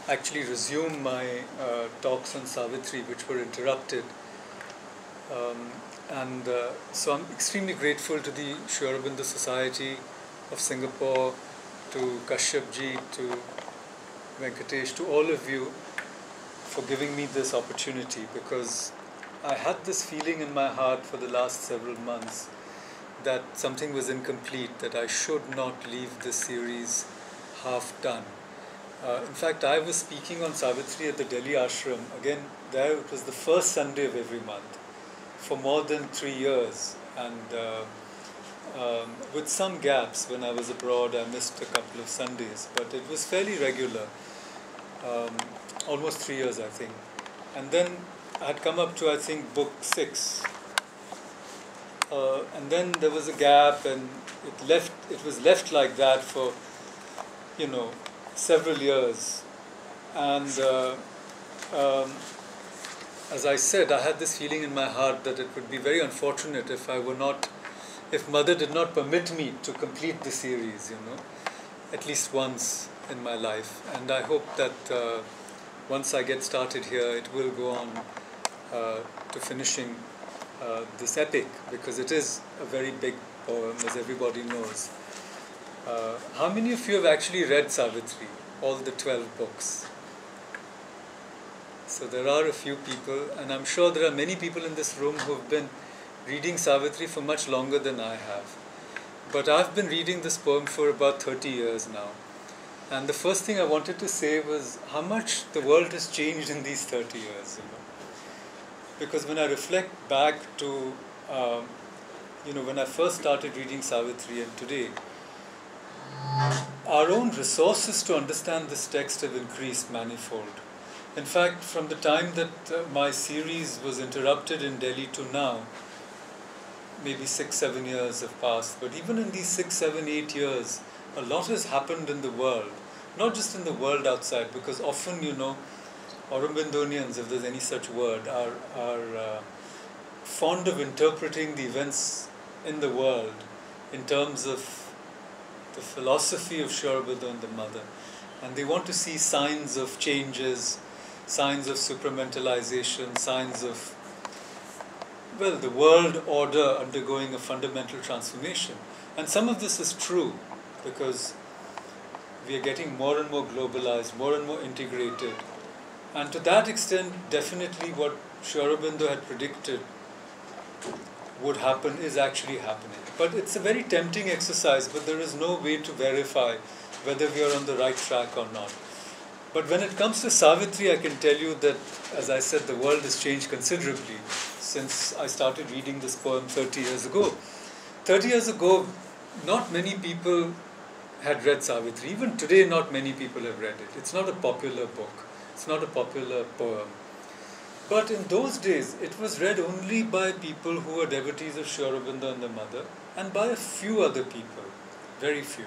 actually resume my talks on Savitri, which were interrupted. So I'm extremely grateful to the Sri Aurobindo Society of Singapore, to Kashyapji, to Venkatesh, to all of you for giving me this opportunity, because I had this feeling in my heart for the last several months that something was incomplete, that I should not leave this series half done. In fact, I was speaking on Savitri at the Delhi ashram. Again, there it was the first Sunday of every month for more than 3 years. And with some gaps, when I was abroad, I missed a couple of Sundays, but it was fairly regular, almost 3 years, I think. And then I had come up to, I think, book 6. And then there was a gap, and it was left like that for, several years. And as I said, I had this feeling in my heart that it would be very unfortunate if Mother did not permit me to complete the series, at least once in my life. And I hope that once I get started here, it will go on to finishing this epic, because it is a very big poem, as everybody knows. How many of you have actually read Savitri, all the 12 books? So there are a few people, and I'm sure there are many people in this room who have been reading Savitri for much longer than I have. But I've been reading this poem for about 30 years now. And the first thing I wanted to say was how much the world has changed in these 30 years. Because when I reflect back to, when I first started reading Savitri and today, our own resources to understand this text have increased manifold. In fact, from the time that my series was interrupted in Delhi to now, maybe 6-7 years have passed. But even in these 6, 7, 8 years, a lot has happened in the world. Not just in the world outside, because often, Aurobindonians, if there's any such word, are fond of interpreting the events in the world in terms of the philosophy of Sri Aurobindo and the Mother. And they want to see signs of changes, signs of supramentalization, signs of, the world order undergoing a fundamental transformation. And some of this is true, because we are getting more and more globalized, more and more integrated. And to that extent, definitely what Sri Aurobindo had predicted would happen is actually happening. But it's a very tempting exercise, but there is no way to verify whether we are on the right track or not. But when it comes to Savitri, I can tell you that, as I said, the world has changed considerably since I started reading this poem 30 years ago. 30 years ago, not many people had read Savitri. Even today, not many people have read it. It's not a popular book. It's not a popular poem. But in those days, it was read only by people who were devotees of Sri Aurobindo and the Mother, and by a few other people, very few.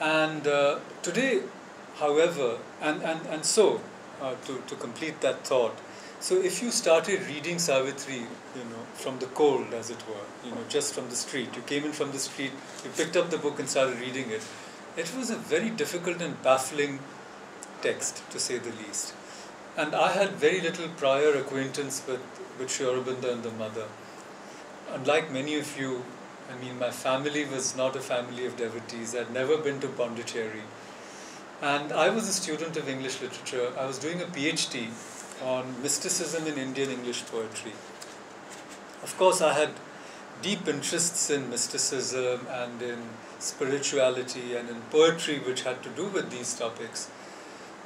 And today, however, to complete that thought, so if you started reading Savitri, from the cold, as it were, just from the street, you came in from the street, you picked up the book and started reading it, it was a very difficult and baffling text, to say the least. And I had very little prior acquaintance with Sri Aurobindo and the Mother. Unlike many of you, my family was not a family of devotees. I'd never been to Pondicherry. And I was a student of English literature. I was doing a PhD on mysticism in Indian English poetry. Of course, I had deep interests in mysticism and in spirituality and in poetry which had to do with these topics.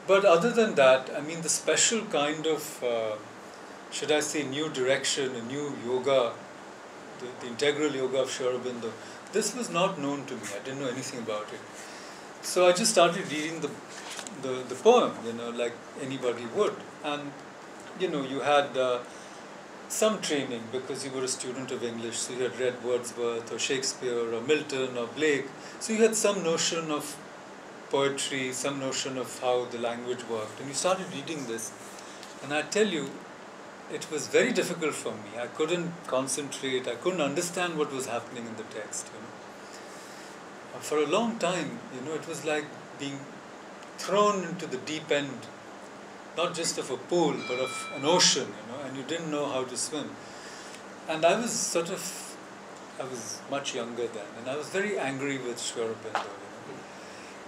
But other than that, the special kind of, should I say, new direction, a new yoga, the integral yoga of Sri Aurobindo, this was not known to me. I didn't know anything about it. So I just started reading the poem, like anybody would. And, you had some training because you were a student of English, so you had read Wordsworth or Shakespeare or Milton or Blake. So you had some notion of poetry, some notion of how the language worked. And you started reading this. And I tell you, it was very difficult for me. I couldn't concentrate. I couldn't understand what was happening in the text. For a long time, it was like being thrown into the deep end, not just of a pool, but of an ocean, and you didn't know how to swim. And I was much younger then, and I was very angry with Sri Aurobindo.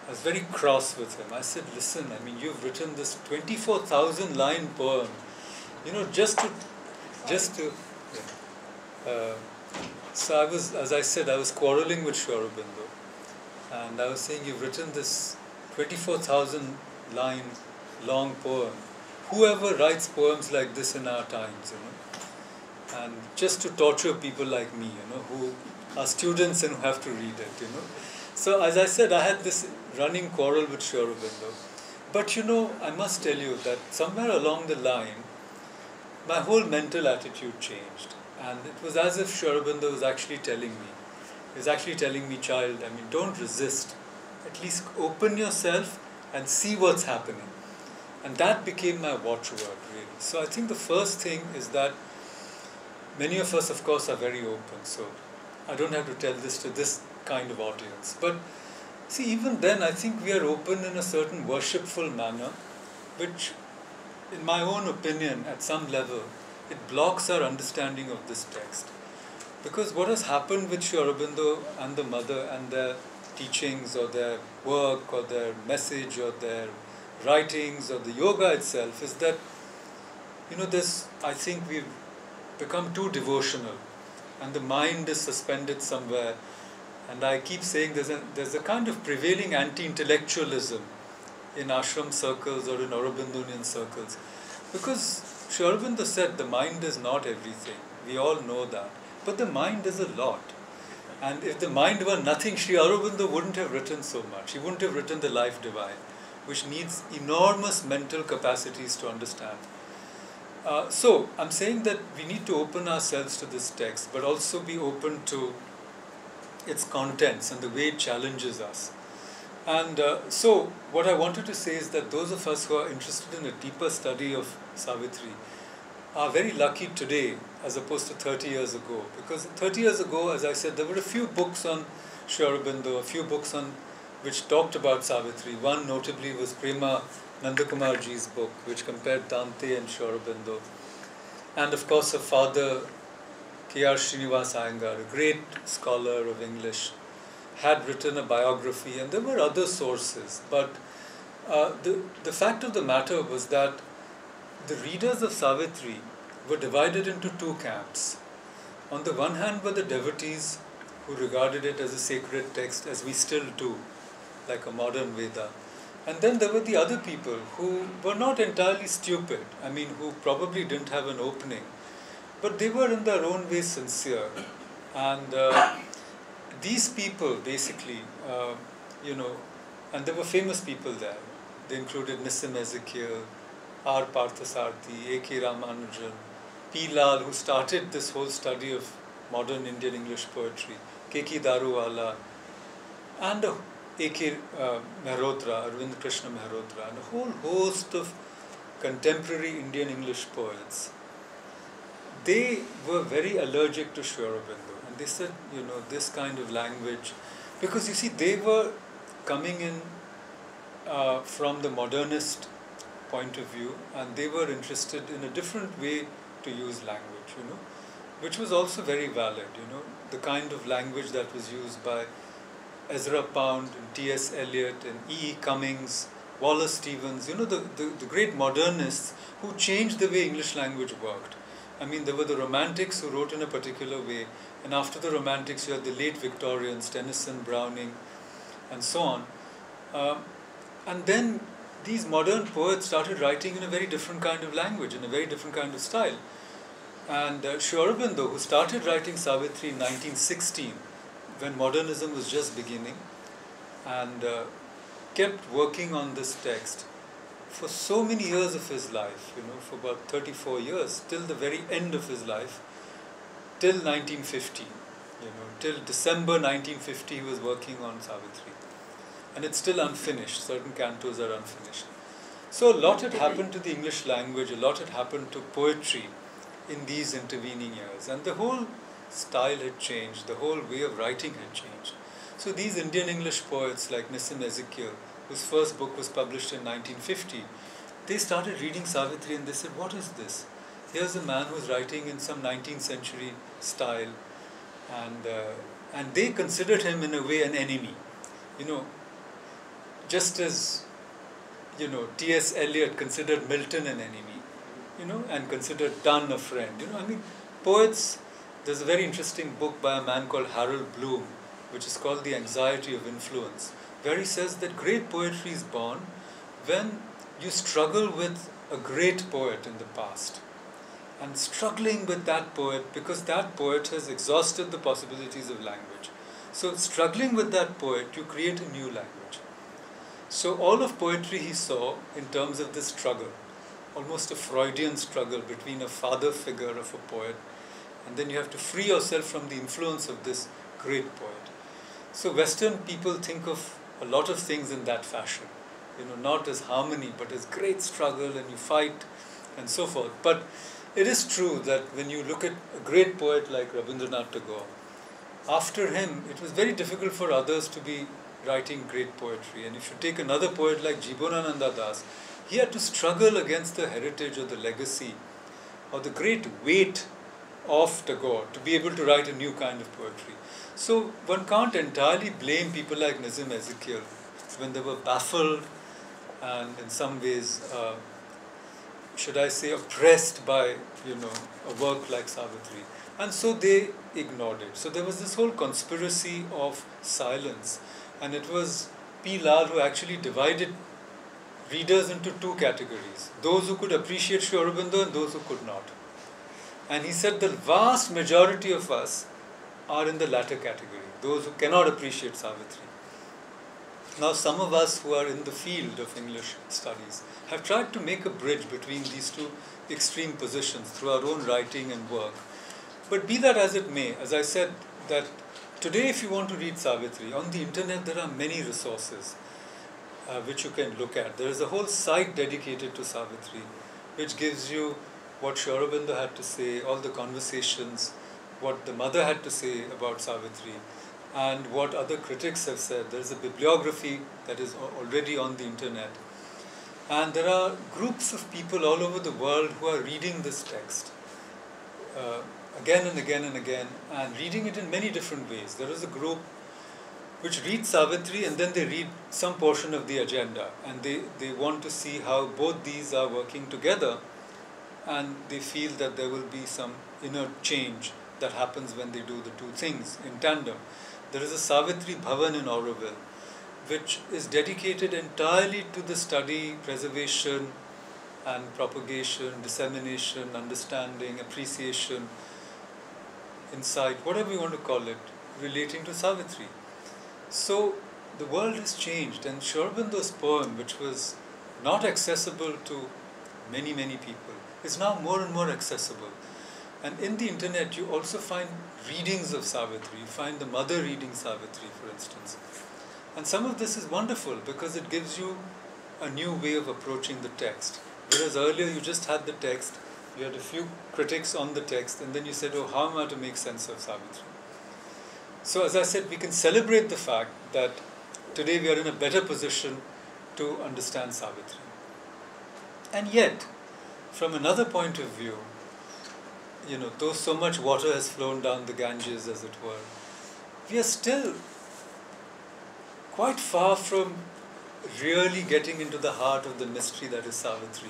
I was very cross with him. I said, listen, I mean, you've written this 24,000 line poem, just to, so I was, as I said, I was quarreling with Sri Aurobindo, and I was saying, you've written this 24,000 line long poem. Whoever writes poems like this in our times, and just to torture people like me, who are students and who have to read it, So as I said, I had this running quarrel with Sri Aurobindo. But I must tell you that somewhere along the line, my whole mental attitude changed. And it was as if Sri Aurobindo was actually telling me, child, I mean, don't resist. At least open yourself and see what's happening. And that became my watchword, really. So I think the first thing is that many of us, of course, are very open. So I don't have to tell this to this kind of audience. But see, even then, I think we are open in a certain worshipful manner, which, in my own opinion, at some level, it blocks our understanding of this text. Because what has happened with Sri Aurobindo and the mother and their teachings or their work or their message or their writings or the yoga itself is that, I think we've become too devotional and the mind is suspended somewhere. And I keep saying there's a kind of prevailing anti-intellectualism in ashram circles or in Aurobindonian circles. Because Sri Aurobindo said the mind is not everything. We all know that. But the mind is a lot. And if the mind were nothing, Sri Aurobindo wouldn't have written so much. He wouldn't have written the Life Divine, which needs enormous mental capacities to understand. So I'm saying that we need to open ourselves to this text, but also be open to its contents and the way it challenges us. And so what I wanted to say is that those of us who are interested in a deeper study of Savitri are very lucky today as opposed to 30 years ago. Because 30 years ago, as I said, there were a few books on Sri Aurobindo, a few books on which talked about Savitri. One notably was Prema Nandakumarji's book, which compared Dante and Sri Aurobindo. And of course, her father, K.R. Srinivas-Iyengar, a great scholar of English, had written a biography, and there were other sources. But the fact of the matter was that the readers of Savitri were divided into two camps. On the one hand were the devotees who regarded it as a sacred text, as we still do, like a modern Veda. And then there were the other people who were not entirely stupid, who probably didn't have an opening, but they were in their own way sincere. And these people basically, and there were famous people there. They included Nissim Ezekiel, R. Parthasarthi, A.K. Ramanujan, P. Lal, who started this whole study of modern Indian English poetry, K.K. Daruwala, and A.K. Mehrotra, Arvind Krishna Mehrotra, and a whole host of contemporary Indian English poets. They were very allergic to Sri Aurobindo, and they said, this kind of language, because you see, they were coming in from the modernist point of view, and they were interested in a different way to use language, which was also very valid, the kind of language that was used by Ezra Pound and T.S. Eliot and E.E. Cummings, Wallace Stevens, the great modernists who changed the way English language worked. There were the Romantics who wrote in a particular way, and after the Romantics you had the late Victorians, Tennyson, Browning, and so on. And then these modern poets started writing in a very different kind of language, in a very different kind of style. And Sri Aurobindo, who started writing Savitri in 1916, when modernism was just beginning, and kept working on this text for so many years of his life, for about 34 years, till the very end of his life, till 1950, till December 1950 he was working on Savitri. And it's still unfinished, certain cantos are unfinished. So a lot had happened to the English language, a lot had happened to poetry in these intervening years, and the whole style had changed, the whole way of writing had changed. So these Indian English poets like Nissim Ezekiel, whose first book was published in 1950, they started reading Savitri and they said, what is this? Here's a man who's writing in some 19th century style, and they considered him in a way an enemy. You know, just as, you know, T.S. Eliot considered Milton an enemy, you know, and considered Donne a friend. You know, I mean, poets, there's a very interesting book by a man called Harold Bloom, which is called The Anxiety of Influence, where he says that great poetry is born when you struggle with a great poet in the past, and struggling with that poet because that poet has exhausted the possibilities of language. So struggling with that poet, you create a new language. So all of poetry he saw in terms of this struggle, almost a Freudian struggle between a father figure of a poet, and then you have to free yourself from the influence of this great poet. So Western people think of a lot of things in that fashion, you know, not as harmony, but as great struggle, and you fight and so forth. But it is true that when you look at a great poet like Rabindranath Tagore, after him, it was very difficult for others to be writing great poetry. And if you take another poet like Jibonananda Das, he had to struggle against the heritage or the legacy or the great weight of Tagore to be able to write a new kind of poetry. So one can't entirely blame people like Nazim Ezekiel when they were baffled and in some ways, should I say, oppressed by, you know, a work like Savitri. And so they ignored it. So there was this whole conspiracy of silence. And it was P. Lal who actually divided readers into two categories: those who could appreciate Sri Aurobindo and those who could not. And he said the vast majority of us are in the latter category, those who cannot appreciate Savitri. Now some of us who are in the field of English studies have tried to make a bridge between these two extreme positions through our own writing and work. But be that as it may, as I said, that today if you want to read Savitri, on the internet there are many resources which you can look at. There is a whole site dedicated to Savitri, which gives you what Sri Aurobindo had to say, all the conversations, what the mother had to say about Savitri, and what other critics have said. There is a bibliography that is already on the internet. And there are groups of people all over the world who are reading this text again and again and again, and reading it in many different ways. There is a group which reads Savitri and then they read some portion of the agenda, and they want to see how both these are working together, and they feel that there will be some inner change that happens when they do the two things in tandem. There is a Savitri Bhavan in Auroville, which is dedicated entirely to the study, preservation, and propagation, dissemination, understanding, appreciation, insight, whatever you want to call it, relating to Savitri. So the world has changed, and Sri Aurobindo's poem, which was not accessible to many, many people, is now more and more accessible. And in the internet, you also find readings of Savitri. You find the mother reading Savitri, for instance. And some of this is wonderful because it gives you a new way of approaching the text. Whereas earlier you just had the text, you had a few critics on the text, and then you said, oh, how am I to make sense of Savitri? So as I said, we can celebrate the fact that today we are in a better position to understand Savitri. And yet, from another point of view, you know, though so much water has flown down the Ganges, as it were, we are still quite far from really getting into the heart of the mystery that is Savitri.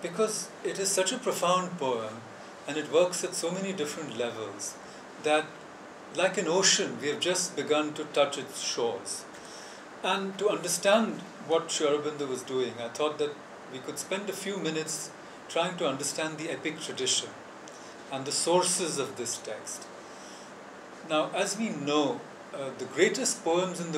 Because it is such a profound poem, and it works at so many different levels, that like an ocean, we have just begun to touch its shores. And to understand what Sri Aurobindo was doing, I thought that we could spend a few minutes trying to understand the epic tradition and the sources of this text. Now, as we know, the greatest poems in the